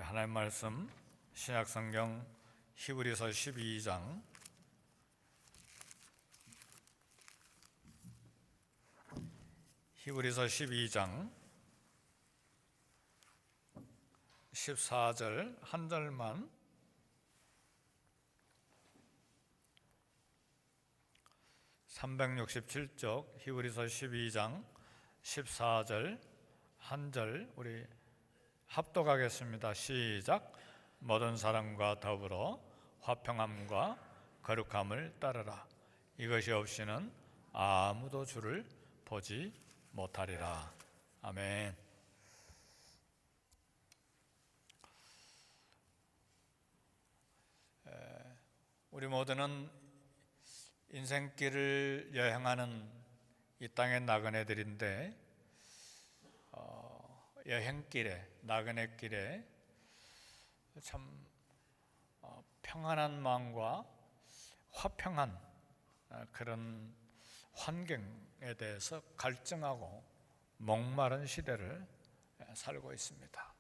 하나님 말씀 신약성경 히브리서 12장 14절 한 절만 367쪽 히브리서 12장 14절 한 절 우리 합독하겠습니다. 시작. 모든 사람과 더불어 화평함과 거룩함을 따르라. 이것이 없이는 아무도 주를 보지 못하리라. 아멘. 우리 모두는 인생길을 여행하는 이 땅의 나그네들인데 여행길에, 나그네길에 참 평안한 마음과 화평한 그런 환경에 대해서 갈증하고 목마른 시대를 살고 있습니다.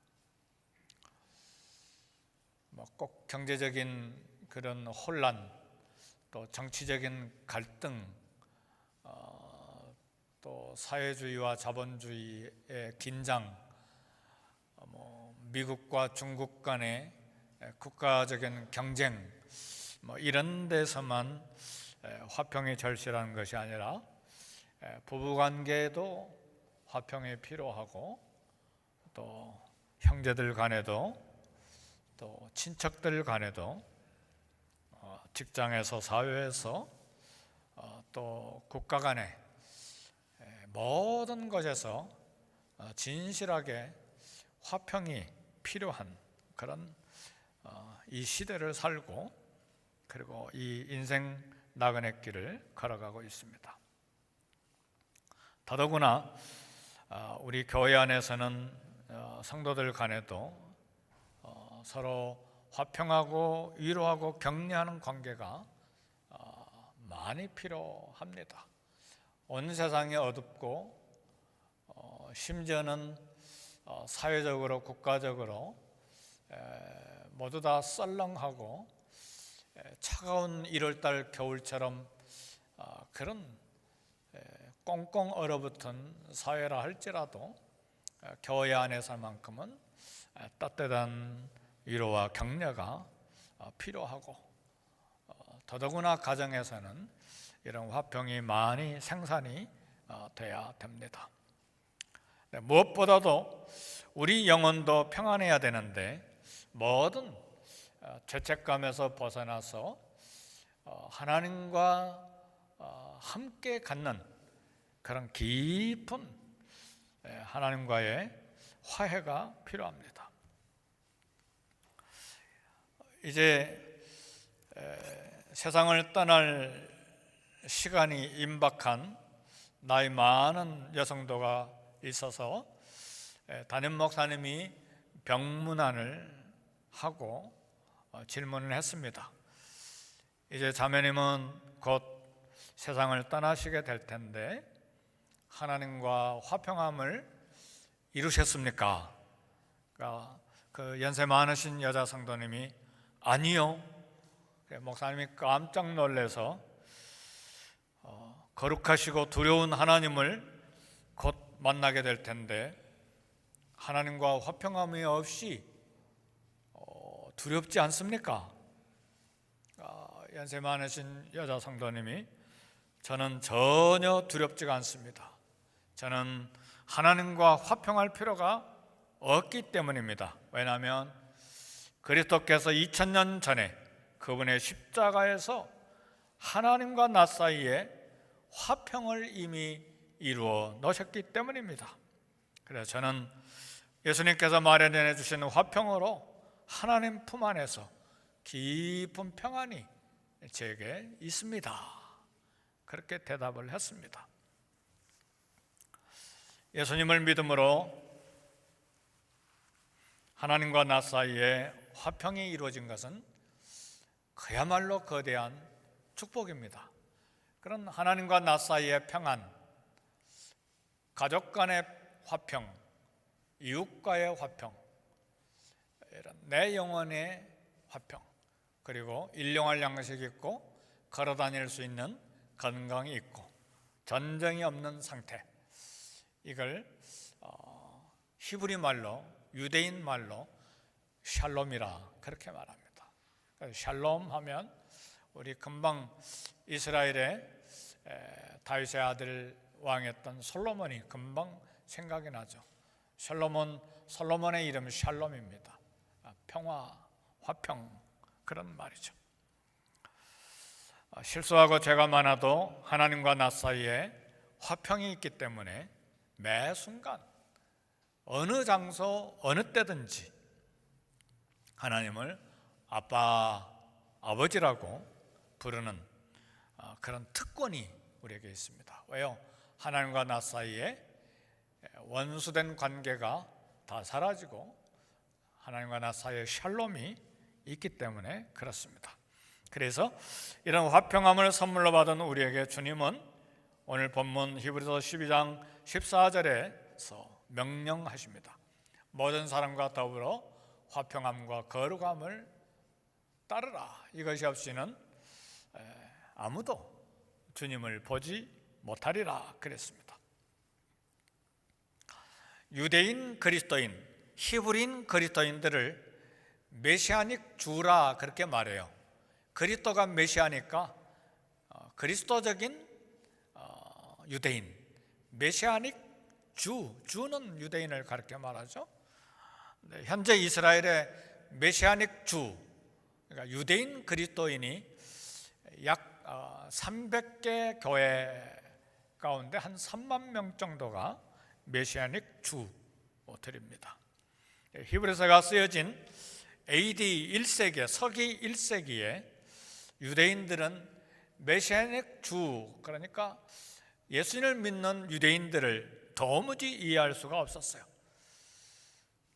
꼭 경제적인 그런 혼란, 또 정치적인 갈등, 또 사회주의와 자본주의의 긴장, 미국과 중국 간의 국가적인 경쟁, 이런 데서만 화평이 절실한 것이 아니라 부부관계에도 화평이 필요하고, 또 형제들 간에도, 또 친척들 간에도, 직장에서, 사회에서, 또 국가 간에 모든 것에서 진실하게 화평이 필요한 그런 이 시대를 살고, 그리고 이 인생 나그네 길을 걸어가고 있습니다. 더더구나 우리 교회 안에서는 성도들 간에도 서로 화평하고 위로하고 격려하는 관계가 많이 필요합니다. 온 세상이 어둡고 심지어는 사회적으로, 국가적으로 모두 다 썰렁하고 차가운 1월달 겨울처럼 그런 꽁꽁 얼어붙은 사회라 할지라도 교회 안에서만큼은 따뜻한 위로와 격려가 필요하고, 더더구나 가정에서는 이런 화평이 많이 생산이 돼야 됩니다. 무엇보다도 우리 영혼도 평안해야 되는데, 모든 죄책감에서 벗어나서 하나님과 함께 갖는 그런 깊은 하나님과의 화해가 필요합니다. 이제 세상을 떠날 시간이 임박한 나이 많은 여성도가 있어서 담임 목사님이 병문안을 하고 질문을 했습니다. 이제 자매님은 곧 세상을 떠나시게 될 텐데 하나님과 화평함을 이루셨습니까? 그 연세 많으신 여자 성도님이 아니요. 목사님이 깜짝 놀라서 거룩하시고 두려운 하나님을 곧 만나게 될 텐데 하나님과 화평함이 없이 두렵지 않습니까? 연세 많으신 여자 성도님이 저는 전혀 두렵지가 않습니다. 저는 하나님과 화평할 필요가 없기 때문입니다. 왜냐하면 그리스도께서 2000년 전에 그분의 십자가에서 하나님과 나 사이에 화평을 이미 이루어 놓으셨기 때문입니다. 그래서 저는 예수님께서 마련해 주신 화평으로 하나님 품 안에서 깊은 평안이 제게 있습니다. 그렇게 대답을 했습니다. 예수님을 믿음으로 하나님과 나 사이에 화평이 이루어진 것은 그야말로 거대한 축복입니다. 그런 하나님과 나 사이의 평안, 가족 간의 화평, 이웃과의 화평, 이런 내 영혼의 화평, 그리고 일용할 양식이 있고 걸어 다닐 수 있는 건강이 있고 전쟁이 없는 상태, 이걸 히브리 말로, 유대인 말로 샬롬이라 그렇게 말합니다. 샬롬 하면 우리 금방 이스라엘의 다윗의 아들 왕이었던 솔로몬이 금방 생각이 나죠. 솔로몬의 이름은 샬롬입니다. 평화, 화평, 그런 말이죠. 실수하고 죄가 많아도 하나님과 나 사이에 화평이 있기 때문에 매 순간 어느 장소 어느 때든지 하나님을 아빠, 아버지라고 부르는 그런 특권이 우리에게 있습니다. 왜요? 하나님과 나 사이에 원수된 관계가 다 사라지고 하나님과 나 사이에 샬롬이 있기 때문에 그렇습니다. 그래서 이런 화평함을 선물로 받은 우리에게 주님은 오늘 본문 히브리서 12장 14절에서 명령하십니다. 모든 사람과 더불어 화평함과 거룩함을 따르라. 이것이 없이는 아무도 주님을 보지 못하리라 그랬습니다. 유대인 그리스도인, 히브리인 그리스도인들을 메시아닉 주라 그렇게 말해요. 그리스도가 메시아니까 그리스도적인 유대인, 메시아닉 주는 유대인을 가르쳐 말하죠. 현재 이스라엘의 메시아닉 주, 그러니까 유대인 그리스도인이 약 300개 교회 가운데 한 3만 명 정도가 메시아닉 주들입니다. 히브리서가 쓰여진 AD 1세기, 서기 1세기에 유대인들은 메시아닉 주, 그러니까 예수님을 믿는 유대인들을 도무지 이해할 수가 없었어요.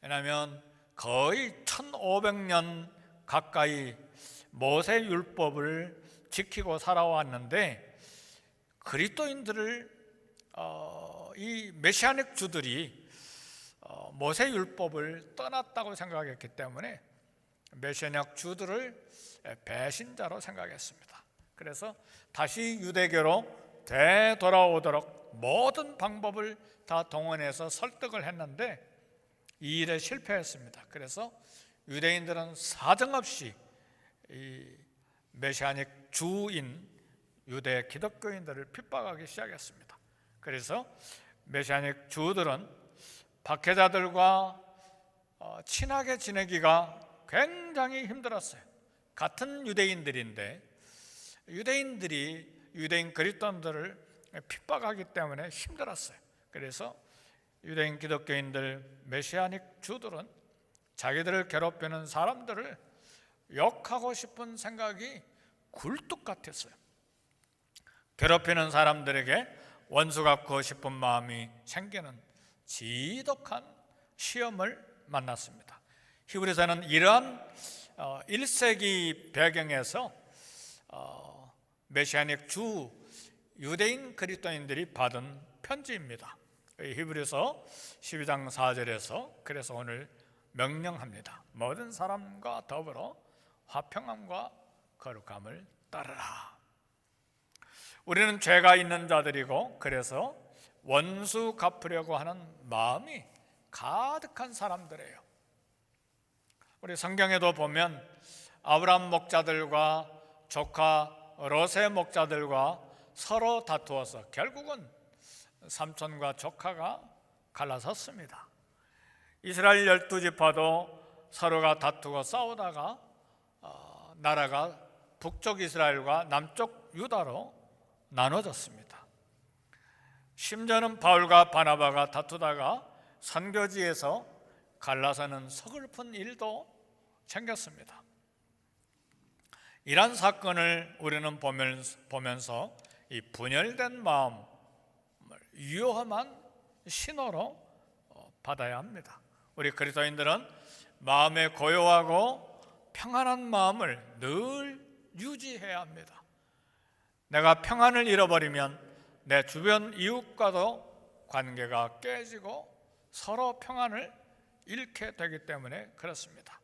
왜냐하면 거의 1500년 가까이 모세 율법을 지키고 살아왔는데 그리스도인들을 이 메시아닉 주들이 모세 율법을 떠났다고 생각했기 때문에 메시아닉 주들을 배신자로 생각했습니다. 그래서 다시 유대교로 되돌아오도록 모든 방법을 다 동원해서 설득을 했는데 이 일에 실패했습니다. 그래서 유대인들은 사정없이 이 메시아닉 주인 유대 기독교인들을 핍박하기 시작했습니다. 그래서 메시아닉 주들은 박해자들과 친하게 지내기가 굉장히 힘들었어요. 같은 유대인들인데 유대인 그리스도인들을 핍박하기 때문에 힘들었어요. 그래서 유대인 기독교인들 메시아닉 주들은 자기들을 괴롭히는 사람들을 욕하고 싶은 생각이 굴뚝 같았어요. 괴롭히는 사람들에게 원수 갚고 싶은 마음이 생기는 지독한 시험을 만났습니다. 히브리서는 이러한 1세기 배경에서 메시아닉 주 유대인 그리스도인들이 받은 편지입니다. 히브리서 12장 4절에서 그래서 오늘 명령합니다. 모든 사람과 더불어 화평함과 거룩함을 따르라. 우리는 죄가 있는 자들이고 그래서 원수 갚으려고 하는 마음이 가득한 사람들이에요. 우리 성경에도 보면 아브라함 목자들과 조카 롯의 목자들과 서로 다투어서 결국은 삼촌과 조카가 갈라섰습니다. 이스라엘 12지파도 서로가 다투고 싸우다가 나라가 북쪽 이스라엘과 남쪽 유다로 나눠졌습니다. 심지어는 바울과 바나바가 다투다가 선교지에서 갈라서는 서글픈 일도 생겼습니다. 이런 사건을 우리는 보면서 이 분열된 마음을 위험한 신호로 받아야 합니다. 우리 그리스도인들은 마음에 고요하고 평안한 마음을 늘 유지해야 합니다. 내가 평안을 잃어버리면 내 주변 이웃과도 관계가 깨지고 서로 평안을 잃게 되기 때문에 그렇습니다.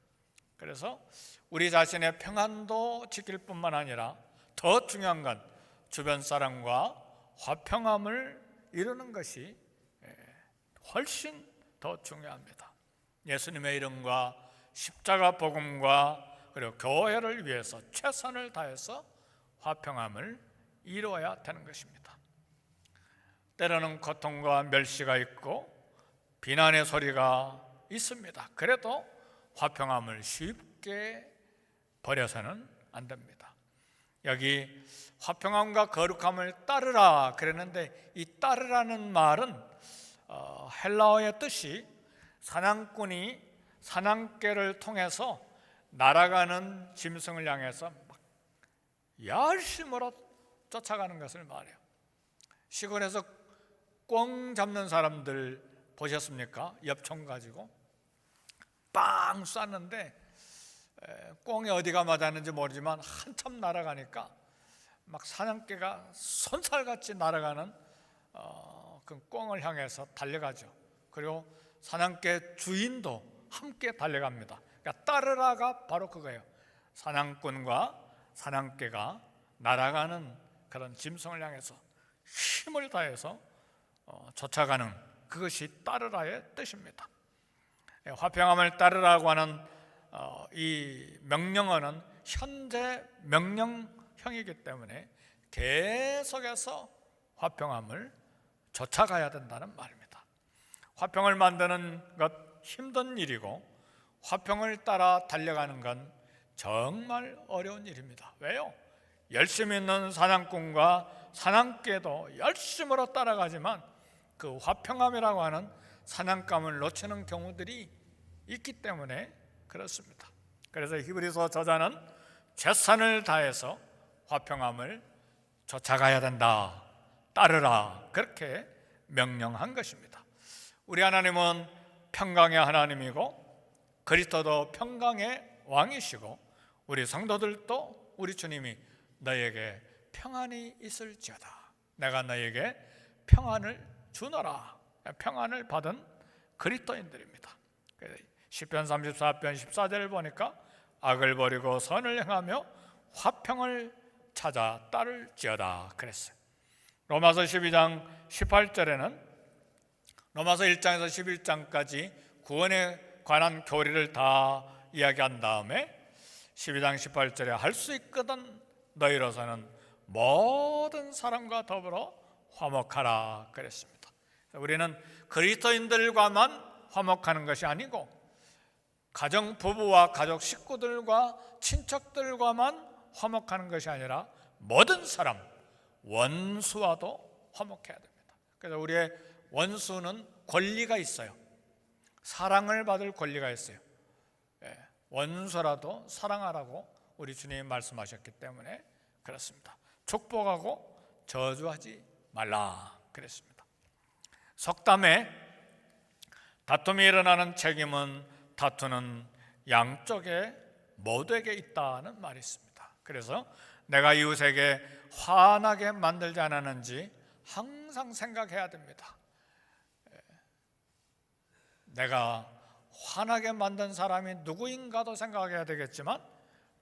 그래서 우리 자신의 평안도 지킬 뿐만 아니라 더 중요한 건 주변 사람과 화평함을 이루는 것이 훨씬 더 중요합니다. 예수님의 이름과 십자가 복음과 그리고 교회를 위해서 최선을 다해서 화평함을 이루어야 되는 것입니다. 때로는 고통과 멸시가 있고 비난의 소리가 있습니다. 그래도 화평함을 쉽게 버려서는 안 됩니다. 여기 화평함과 거룩함을 따르라 그랬는데 이 따르라는 말은 헬라어의 뜻이 사냥꾼이 사냥개를 통해서 날아가는 짐승을 향해서 막 열심으로 쫓아가는 것을 말해요. 시골에서 꿩 잡는 사람들 보셨습니까? 엽총 가지고 빵 쐈는데 꿩이 어디가 맞았는지 모르지만 한참 날아가니까 막 사냥개가 손살같이 날아가는 그 꿩을 향해서 달려가죠. 그리고 사냥개 주인도 함께 달려갑니다. 그러니까 따르라가 바로 그거예요. 사냥꾼과 사냥개가 날아가는 그런 짐승을 향해서 힘을 다해서 쫓아가는 그것이 따르라의 뜻입니다. 화평함을 따르라고 하는 이 명령어는 현재 명령형이기 때문에 계속해서 화평함을 쫓아가야 된다는 말입니다. 화평을 만드는 것 힘든 일이고 화평을 따라 달려가는 건 정말 어려운 일입니다. 왜요? 열심히 있는 사냥꾼과 사냥개도 열심으로 따라가지만 그 화평함이라고 하는 사냥감을 놓치는 경우들이 있기 때문에 그렇습니다. 그래서 히브리서 저자는 최선을 다해서 화평함을 쫓아가야 된다, 따르라, 그렇게 명령한 것입니다. 우리 하나님은 평강의 하나님이고 그리스도도 평강의 왕이시고 우리 성도들도 우리 주님이 너에게 평안이 있을지어다, 내가 너에게 평안을 주노라, 평안을 받은 그리스도인들입니다. 시편 34편 14절을 보니까 악을 버리고 선을 행하며 화평을 찾아 따를지어다 그랬어요. 로마서 12장 18절에는 로마서 1장에서 11장까지 구원에 관한 교리를 다 이야기한 다음에 12장 18절에 할 수 있거든 너희로서는 모든 사람과 더불어 화목하라 그랬습니다. 우리는 그리스도인들과만 화목하는 것이 아니고 가정 부부와 가족 식구들과 친척들과만 화목하는 것이 아니라 모든 사람, 원수와도 화목해야 됩니다. 그래서 우리의 원수는 권리가 있어요. 사랑을 받을 권리가 있어요. 원수라도 사랑하라고 우리 주님이 말씀하셨기 때문에 그렇습니다. 축복하고 저주하지 말라 그랬습니다. 속담에 다툼이 일어나는 책임은 다투는 양쪽에 모두에게 있다는 말이 있습니다. 그래서 내가 이웃에게 화나게 만들지 않았는지 항상 생각해야 됩니다. 내가 화나게 만든 사람이 누구인가도 생각해야 되겠지만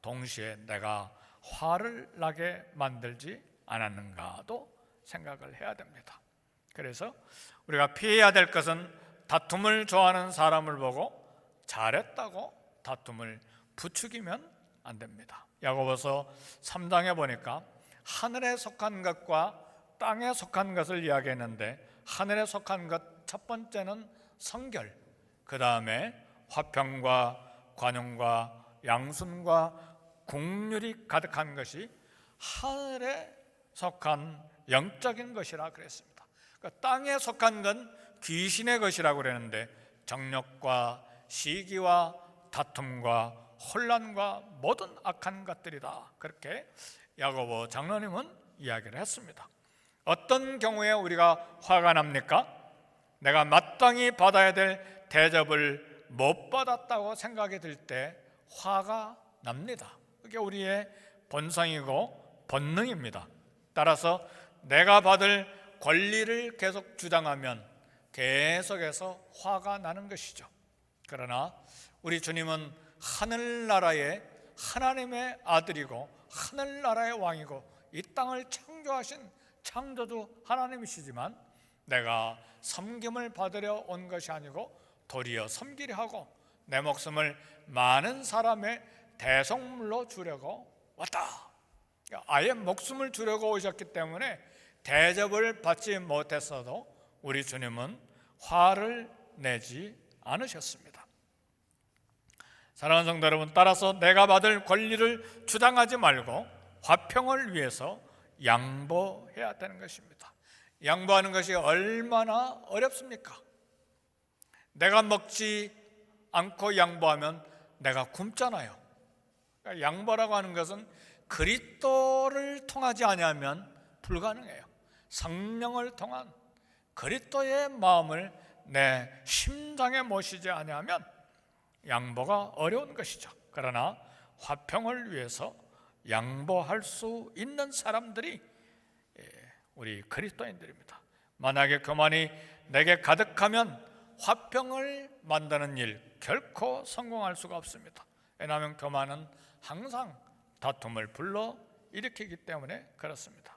동시에 내가 화를 나게 만들지 않았는가도 생각을 해야 됩니다. 그래서 우리가 피해야 될 것은 다툼을 좋아하는 사람을 보고 잘했다고 다툼을 부추기면 안 됩니다. 야고보서 3장에 보니까 하늘에 속한 것과 땅에 속한 것을 이야기했는데 하늘에 속한 것 첫 번째는 성결, 그 다음에 화평과 관용과 양순과 긍휼이 가득한 것이 하늘에 속한 영적인 것이라 그랬습니다. 그러니까 땅에 속한 건 귀신의 것이라고 그랬는데 정욕과 시기와 다툼과 혼란과 모든 악한 것들이다, 그렇게 야고보 장로님은 이야기를 했습니다. 어떤 경우에 우리가 화가 납니까? 내가 마땅히 받아야 될 대접을 못 받았다고 생각이 들 때 화가 납니다. 그게 우리의 본성이고 본능입니다. 따라서 내가 받을 권리를 계속 주장하면 계속해서 화가 나는 것이죠. 그러나 우리 주님은 하늘나라의 하나님의 아들이고 하늘나라의 왕이고 이 땅을 창조하신 창조주 하나님이시지만 내가 섬김을 받으려 온 것이 아니고 도리어 섬기려 하고 내 목숨을 많은 사람의 대속물로 주려고 왔다. 아예 목숨을 주려고 오셨기 때문에 대접을 받지 못했어도 우리 주님은 화를 내지 않으셨습니다. 사랑하는 성도 여러분, 따라서 내가 받을 권리를 주장하지 말고 화평을 위해서 양보해야 되는 것입니다. 양보하는 것이 얼마나 어렵습니까? 내가 먹지 않고 양보하면 내가 굶잖아요. 그러니까 양보라고 하는 것은 그리스도를 통하지 아니하면 불가능해요. 성령을 통한 그리스도의 마음을 내 심장에 모시지 아니하면 양보가 어려운 것이죠. 그러나 화평을 위해서 양보할 수 있는 사람들이 우리 그리스도인들입니다. 만약에 교만이 내게 가득하면 화평을 만드는 일 결코 성공할 수가 없습니다. 왜냐하면 교만은 항상 다툼을 불러 일으키기 때문에 그렇습니다.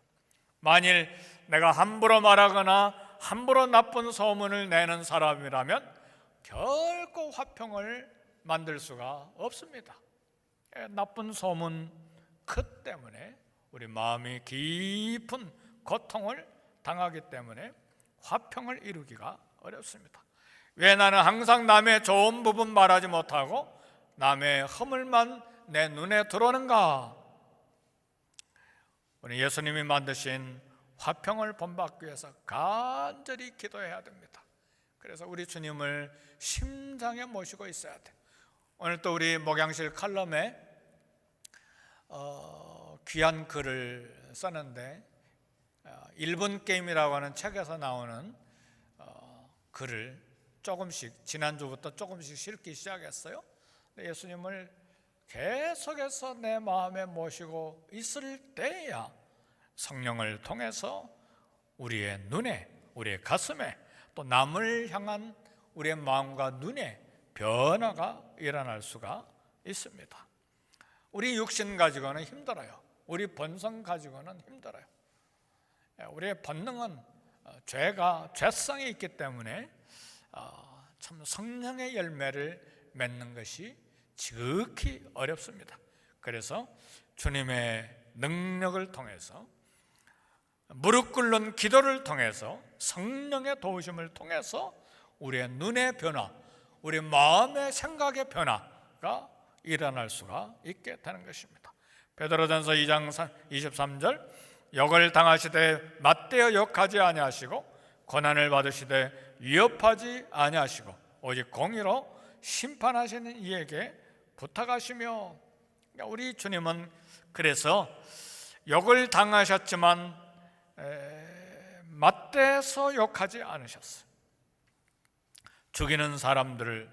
만일 내가 함부로 말하거나 함부로 나쁜 소문을 내는 사람이라면 결코 화평을 만들 수가 없습니다. 나쁜 소문 그 때문에 우리 마음이 깊은 고통을 당하기 때문에 화평을 이루기가 어렵습니다. 왜 나는 항상 남의 좋은 부분 말하지 못하고 남의 허물만 내 눈에 들어오는가? 우리 예수님이 만드신 화평을 본받기 위해서 간절히 기도해야 됩니다. 그래서 우리 주님을 심장에 모시고 있어야 돼. 오늘 또 우리 목양실 칼럼에 귀한 글을 썼는데 1분 게임이라고 하는 책에서 나오는 글을 조금씩 지난주부터 조금씩 실기 시작했어요. 예수님을 계속해서 내 마음에 모시고 있을 때야 성령을 통해서 우리의 눈에, 우리의 가슴에, 또 남을 향한 우리의 마음과 눈에 변화가 일어날 수가 있습니다. 우리 육신 가지고는 힘들어요. 우리 본성 가지고는 힘들어요. 우리의 본능은 죄성이 있기 때문에 참 성령의 열매를 맺는 것이 지극히 어렵습니다. 그래서 주님의 능력을 통해서 무릎 꿇는 기도를 통해서 성령의 도우심을 통해서 우리의 눈의 변화, 우리 마음의 생각의 변화가 일어날 수가 있게 되는 것입니다. 베드로전서 2장 23절 역을 당하시되 맞대어 욕하지 아니하시고 고난을 받으시되 위협하지 아니하시고 오직 공의로 심판하시는 이에게 부탁하시며, 우리 주님은 그래서 욕을 당하셨지만 맞대서 욕하지 않으셨어요. 죽이는 사람들을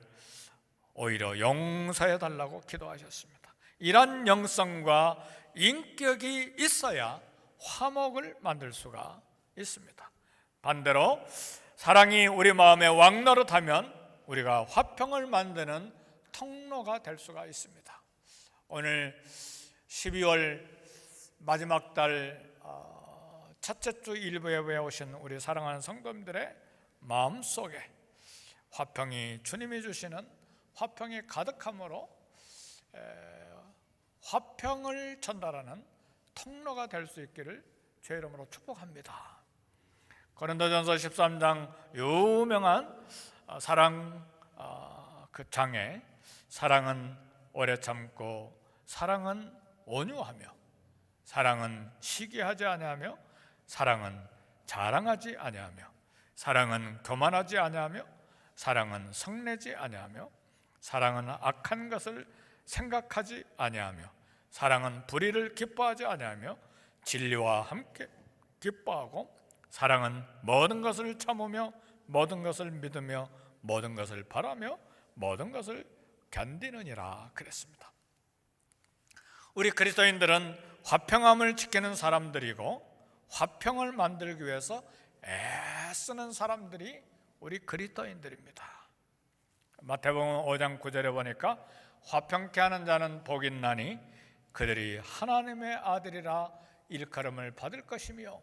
오히려 용서해 달라고 기도하셨습니다. 이런 영성과 인격이 있어야 화목을 만들 수가 있습니다. 반대로 사랑이 우리 마음에 왕노릇하면 우리가 화평을 만드는 통로가 될 수가 있습니다. 오늘 12월 마지막 달 첫째 주 일부에 오신 우리 사랑하는 성도님들의 마음속에 화평이, 주님이 주시는 화평이 가득함으로 화평을 전달하는 통로가 될 수 있기를 주의 이름으로 축복합니다. 고린도전서 13장 유명한 사랑 그 장에 사랑은 오래 참고 사랑은 온유하며 사랑은 시기하지 아니하며 사랑은 자랑하지 아니하며 사랑은 교만하지 아니하며 사랑은 성내지 아니하며 사랑은 악한 것을 생각하지 아니하며 사랑은 불의를 기뻐하지 아니하며 진리와 함께 기뻐하고 사랑은 모든 것을 참으며 모든 것을 믿으며 모든 것을 바라며 모든 것을 견디느니라 그랬습니다. 우리 그리스도인들은 화평함을 지키는 사람들이고 화평을 만들기 위해서 애쓰는 사람들이 우리 그리스도인들입니다. 마태복음 5장 9절에 보니까 화평케 하는 자는 복이 있나니 그들이 하나님의 아들이라 일컬음을 받을 것이며.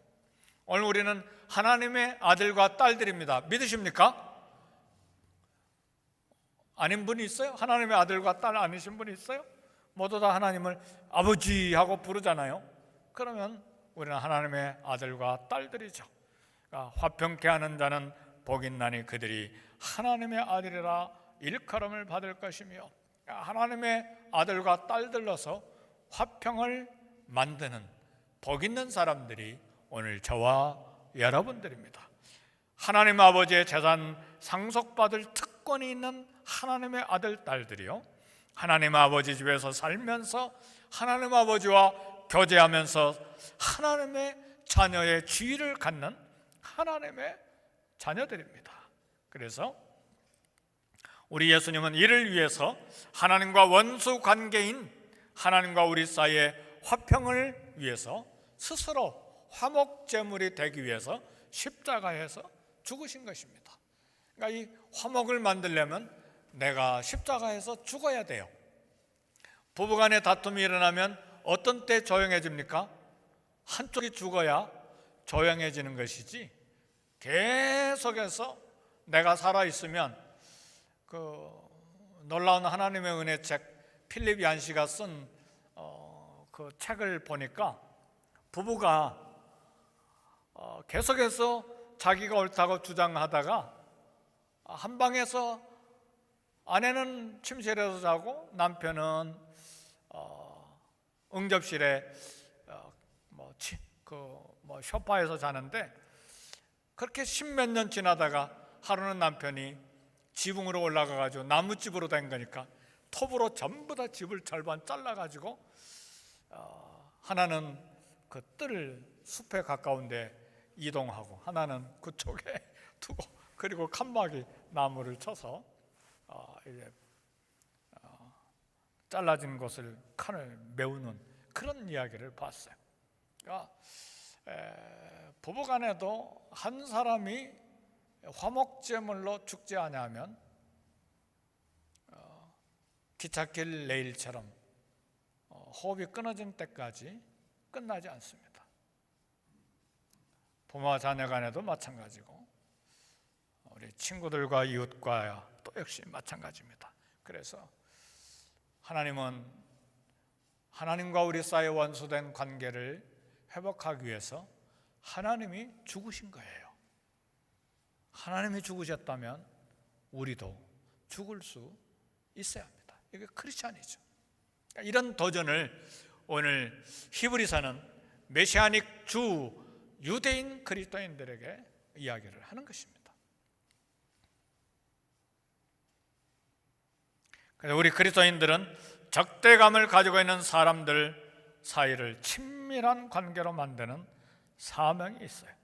오늘 우리는 하나님의 아들과 딸들입니다. 믿으십니까? 아닌 분이 있어요? 하나님의 아들과 딸 아니신 분이 있어요? 모두 다 하나님을 아버지 하고 부르잖아요. 그러면 우리는 하나님의 아들과 딸들이죠. 그러니까 화평케 하는 자는 복이 있나니 그들이 하나님의 아들이라 일컬음을 받을 것이며. 하나님의 아들과 딸들로서 화평을 만드는 복 있는 사람들이 오늘 저와 여러분들입니다. 하나님 아버지의 재산 상속받을 특권이 있는 하나님의 아들, 딸들이요, 하나님 아버지 집에서 살면서 하나님 아버지와 교제하면서 하나님의 자녀의 지위를 갖는 하나님의 자녀들입니다. 그래서 우리 예수님은 이를 위해서 하나님과 원수 관계인 하나님과 우리 사이의 화평을 위해서 스스로 화목제물이 되기 위해서 십자가에서 죽으신 것입니다. 그러니까 이 화목을 만들려면 내가 십자가에서 죽어야 돼요. 부부간의 다툼이 일어나면 어떤 때 조용해집니까? 한쪽이 죽어야 조용해지는 것이지, 계속해서 내가 살아있으면, 그 놀라운 하나님의 은혜 책 필립 얀시가 쓴 그 책을 보니까 부부가 계속해서 자기가 옳다고 주장하다가 한 방에서 아내는 침실에서 자고 남편은 응접실에 소파에서 자는데, 그렇게 십몇 년 지나다가 하루는 남편이 지붕으로 올라가가지고 나무집으로 된 거니까 톱으로 전부 다 집을 절반 잘라가지고 하나는 그 뜰 숲에 가까운데 이동하고 하나는 그쪽에 두고, 그리고 칸막이 나무를 쳐서 이제 잘라진 것을 칼을 메우는 그런 이야기를 봤어요. 그러니까 부부간에도 한 사람이 화목제물로 죽지 아니하면 기찻길 레일처럼 호흡이 끊어진 때까지 끝나지 않습니다. 부모와 자녀 간에도 마찬가지고 우리 친구들과 이웃과 또 역시 마찬가지입니다. 그래서 하나님은 하나님과 우리 사이에 원수된 관계를 회복하기 위해서 하나님이 죽으신 거예요. 하나님이 죽으셨다면 우리도 죽을 수 있어야 합니다. 이게 크리스찬이죠. 이런 도전을 오늘 히브리서는 메시아닉 주 유대인 그리스도인들에게 이야기를 하는 것입니다. 그래서 우리 그리스도인들은 적대감을 가지고 있는 사람들 사이를 친밀한 관계로 만드는 사명이 있어요.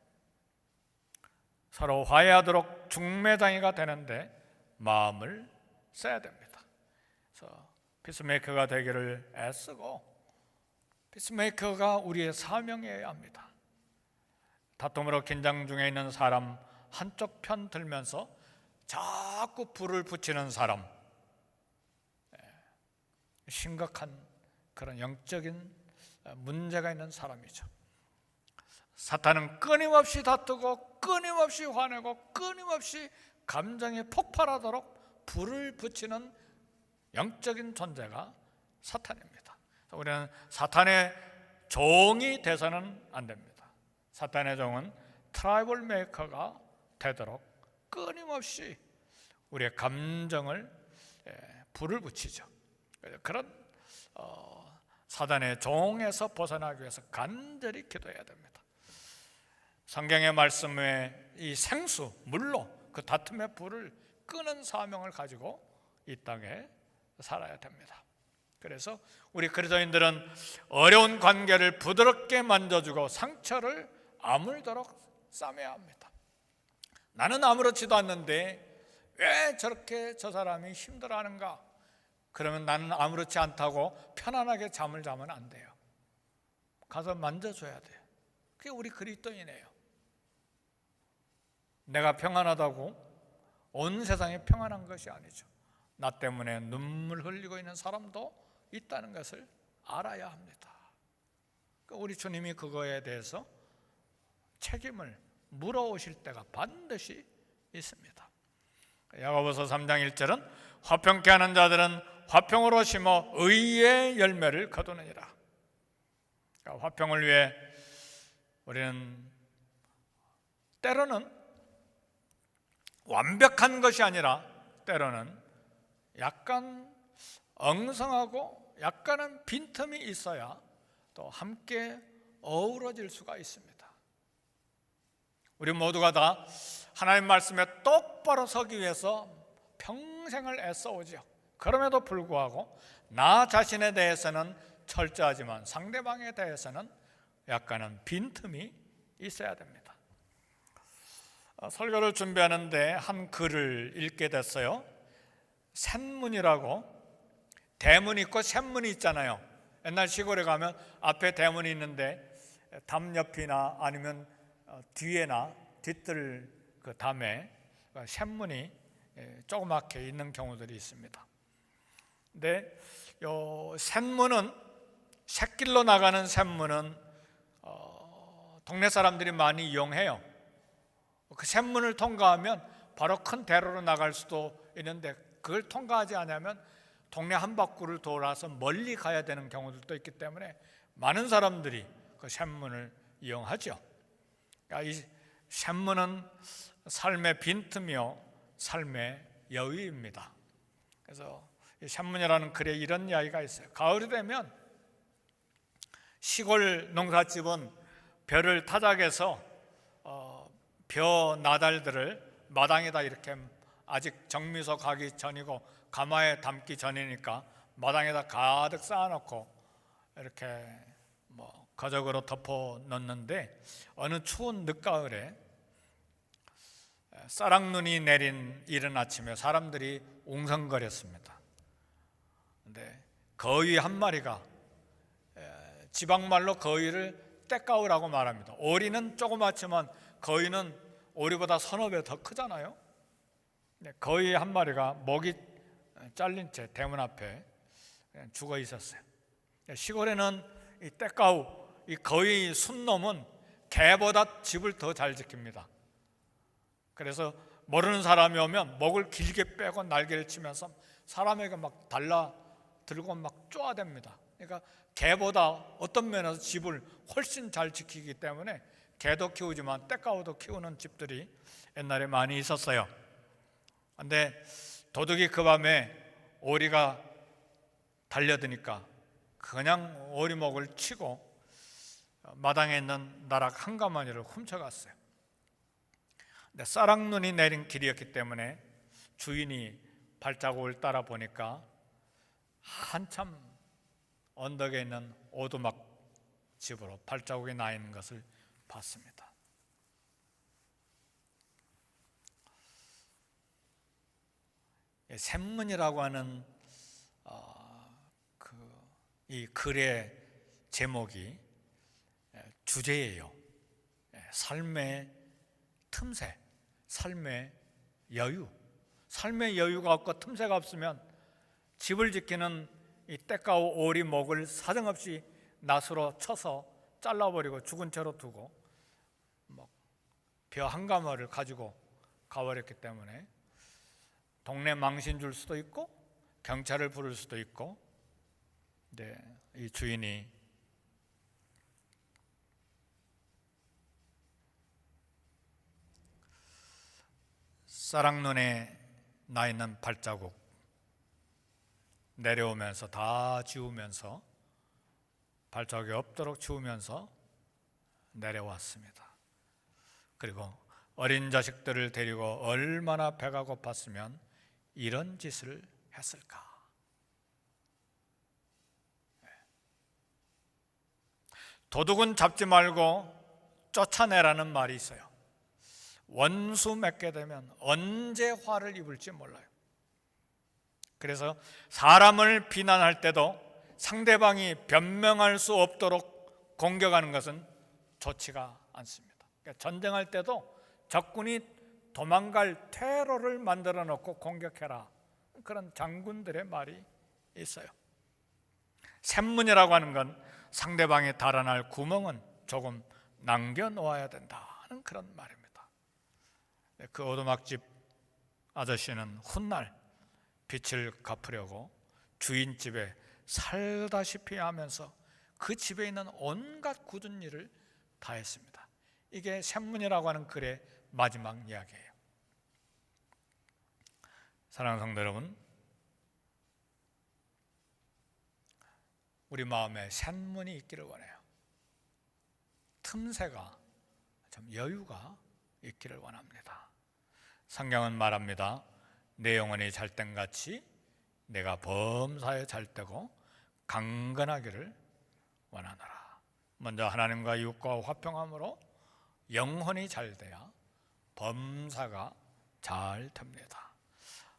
서로 화해하도록 중매장이가 되는데 마음을 써야 됩니다. 그래서 피스메이커가 되기를 애쓰고, 피스메이커가 우리의 사명이어야 합니다. 다툼으로 긴장 중에 있는 사람 한쪽 편 들면서 자꾸 불을 붙이는 사람, 심각한 그런 영적인 문제가 있는 사람이죠. 사탄은 끊임없이 다투고 끊임없이 화내고 끊임없이 감정이 폭발하도록 불을 붙이는 영적인 존재가 사탄입니다. 우리는 사탄의 종이 돼서는 안 됩니다. 사탄의 종은 트러블 메이커가 되도록 끊임없이 우리의 감정을 불을 붙이죠. 그런 사단의 종에서 벗어나기 위해서 간절히 기도해야 됩니다. 성경의 말씀에 이 생수, 물로 그 다툼의 불을 끄는 사명을 가지고 이 땅에 살아야 됩니다. 그래서 우리 그리스도인들은 어려운 관계를 부드럽게 만져주고 상처를 아물도록 싸매야 합니다. 나는 아무렇지도 않는데 왜 저렇게 저 사람이 힘들어하는가? 그러면 나는 아무렇지 않다고 편안하게 잠을 자면 안 돼요. 가서 만져줘야 돼요. 그게 우리 그리스도인이에요. 내가 평안하다고 온 세상이 평안한 것이 아니죠. 나 때문에 눈물 흘리고 있는 사람도 있다는 것을 알아야 합니다. 우리 주님이 그거에 대해서 책임을 물어오실 때가 반드시 있습니다. 야고보서 3장 1절은 화평케 하는 자들은 화평으로 심어 의의 열매를 거두느니라. 그러니까 화평을 위해 우리는 때로는 완벽한 것이 아니라 때로는 약간 엉성하고 약간은 빈틈이 있어야 또 함께 어우러질 수가 있습니다. 우리 모두가 다 하나님 말씀에 똑바로 서기 위해서 평생을 애써오죠. 그럼에도 불구하고 나 자신에 대해서는 철저하지만 상대방에 대해서는 약간은 빈틈이 있어야 됩니다. 설교를 준비하는데 한 글을 읽게 됐어요. 샘문이라고, 대문 있고 샘문이 있잖아요. 옛날 시골에 가면 앞에 대문이 있는데 담 옆이나 아니면 뒤에나 뒤뜰 그 담에 샘문이 조그맣게 있는 경우들이 있습니다. 근데 요 샘문은, 샛길로 나가는 샘문은 동네 사람들이 많이 이용해요. 그 샘문을 통과하면 바로 큰 대로로 나갈 수도 있는데 그걸 통과하지 않으면 동네 한 바퀴를 돌아서 멀리 가야 되는 경우들도 있기 때문에 많은 사람들이 그 샘문을 이용하죠. 그러니까 이 샘문은 삶의 빈틈이요 삶의 여유입니다. 그래서 이 샘문이라는 글에 이런 이야기가 있어요. 가을이 되면 시골 농사집은 벼를 타작해서 벼 나달들을 마당에다 이렇게 아직 정미소 가기 전이고 가마에 담기 전이니까 마당에다 가득 쌓아놓고 이렇게 거적으로 덮어 놓는데 어느 추운 늦가을에 쌀락눈이 내린 이른 아침에 사람들이 웅성거렸습니다. 근데 거위 한 마리가, 지방말로 거위를 떼까우라고 말합니다. 오리는 조그맣지만 거위는 오리보다 서너 배 더 크잖아요. 거위 한 마리가 목이 잘린 채 대문 앞에 죽어 있었어요. 시골에는 이 떼까우, 이 거위 순놈은 개보다 집을 더 잘 지킵니다. 그래서 모르는 사람이 오면 목을 길게 빼고 날개를 치면서 사람에게 막 달라 들고 막 쪼아댑니다. 그러니까 개보다 어떤 면에서 집을 훨씬 잘 지키기 때문에 개도 키우지만 떼까우도 키우는 집들이 옛날에 많이 있었어요. 근데 도둑이 그 밤에 오리가 달려드니까 그냥 오리목을 치고 마당에 있는 나락 한 가마니를 훔쳐갔어요. 근데 쌀락눈이 내린 길이었기 때문에 주인이 발자국을 따라 보니까 한참 언덕에 있는 오두막 집으로 발자국이 나 있는 것을 봤습니다. 샘문이라고 하는 이 글의 제목이 주제예요. 삶의 틈새, 삶의 여유. 삶의 여유가 없고 틈새가 없으면 집을 지키는 이 떼까우 오리 목을 사정없이 낫으로 쳐서 잘라버리고 죽은 채로 두고 벼 한 가마를 가지고 가버렸기 때문에 동네 망신 줄 수도 있고 경찰을 부를 수도 있고, 네, 이 주인이 쌀락눈에 나 있는 발자국 내려오면서 다 지우면서 발자국이 없도록 지우면서 내려왔습니다. 그리고 어린 자식들을 데리고 얼마나 배가 고팠으면 이런 짓을 했을까? 도둑은 잡지 말고 쫓아내라는 말이 있어요. 원수 맺게 되면 언제 화를 입을지 몰라요. 그래서 사람을 비난할 때도 상대방이 변명할 수 없도록 공격하는 것은 좋지가 않습니다. 그러니까 전쟁할 때도 적군이 도망갈 퇴로를 만들어 놓고 공격해라. 그런 장군들의 말이 있어요. 샘문이라고 하는 건 상대방이 달아날 구멍은 조금 남겨놓아야 된다는 그런 말입니다. 그 오두막집 아저씨는 훗날 빚을 갚으려고 주인집에 살다시피 하면서 그 집에 있는 온갖 굳은 일을 다 했습니다. 이게 샘문이라고 하는 글의 마지막 이야기예요. 사랑하는 성도 여러분, 우리 마음에 샘문이 있기를 원해요. 틈새가, 좀 여유가 있기를 원합니다. 성경은 말합니다. 내 영혼이 잘된같이 내가 범사에 잘되고 강건하기를 원하노라. 먼저 하나님과 이웃과 화평함으로 영혼이 잘돼야 범사가 잘 됩니다.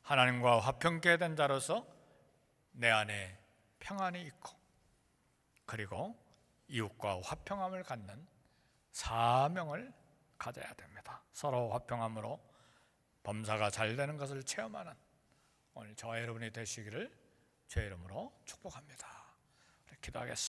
하나님과 화평케 된 자로서 내 안에 평안이 있고, 그리고 이웃과 화평함을 갖는 사명을 가져야 됩니다. 서로 화평함으로 범사가 잘 되는 것을 체험하는 오늘 저와 여러분이 되시기를 주의 이름으로 축복합니다. 기도하겠습니다.